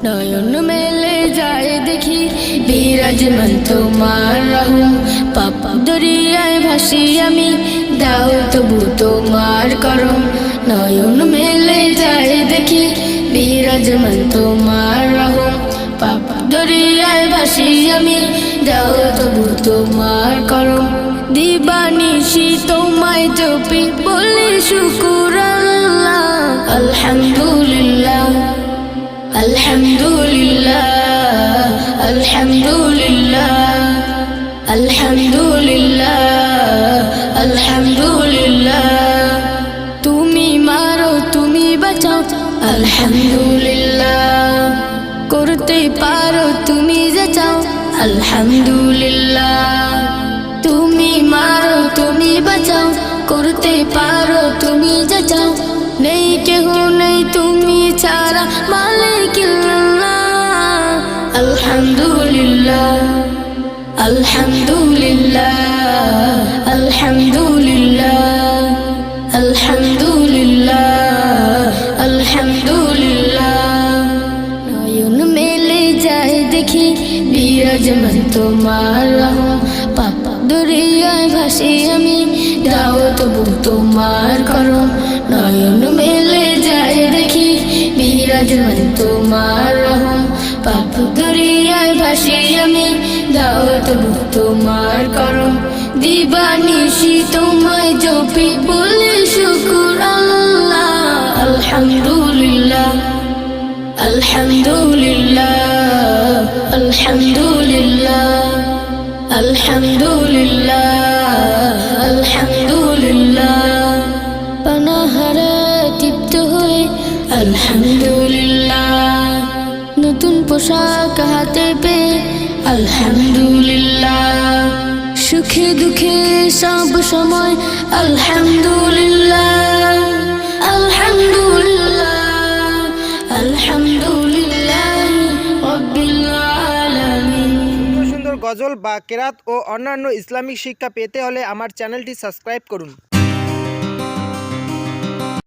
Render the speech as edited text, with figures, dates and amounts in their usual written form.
নয়ন মেলে যায় দেখি বিরাজমান তোমার রহম, পাপ দরিয়ায় ভাসি আমি, দাও তবু তোমার করম। নয়ন মেলে যায় দেখি বিরাজমান তোমার রহম, পাপ দরিয়ায় ভাসি আমি, দাও তবু তোমার করম। দিবানিশি তোমায় জপি বলি শুকুর আল্লাহ, আলহামদুলিল্লাহ আলহামদুলিল্লাহ আলহামদুলিল্লাহ আলহামদুলিল্লাহ আলহামদুলিল্লাহ। তুমি মারো তুমি বাঁচাও আলহামদুলিল্লাহ, করতে পারো তুমি যা চাও আলহামদুলিল্লাহ। তুমি মারো তুমি বাঁচাও, করতে পারো তুমি যা চাও, নেই কেহ নেই তুমি ছাড়া মালিকুল্লাহ। আলহামদুলিল্লাহ আলহামদুলিল্লাহ আলহামদুলিল্লাহ আলহামদুলিল্লাহ আলহামদুলিল্লাহ। নয়ন মেলে যায় দেখি বিরাজমান তোমার রহম, পাপ দরিয়ায় ভাসি আমি, দাও তবু তোমার করম। নয়ন মেলে যায় দেখি বিরাজমান তোমার রহম, পাপ দরিয়ায় ভাসি আমি, দাও তবু তোমার করম। দিবানিশি তোমায় জপি বলি শুকুর আল্লাহ, আলহামদুলিল্লাহ আলহামদুলিল্লাহ আলহামদুলিল্লাহ আলহামদুলিল্লাহ আলহামদুলিল্লাহ। পানাহারে তৃপ্ত হয়ে আলহামদুলিল্লাহ, নতুন পোশাক হাতে পেয়ে আলহামদুলিল্লাহ, সুখে দুঃখে সব সময় আলহামদুলিল্লাহ আলহামদুলিল্লাহ আলহামদুলিল্লাহ রাব্বিল আলামিন। সুন্দর গজল বা কেরাত ও অন্যান্য ইসলামিক শিক্ষা পেতে হলে আমার চ্যানেলটি সাবস্ক্রাইব করুন।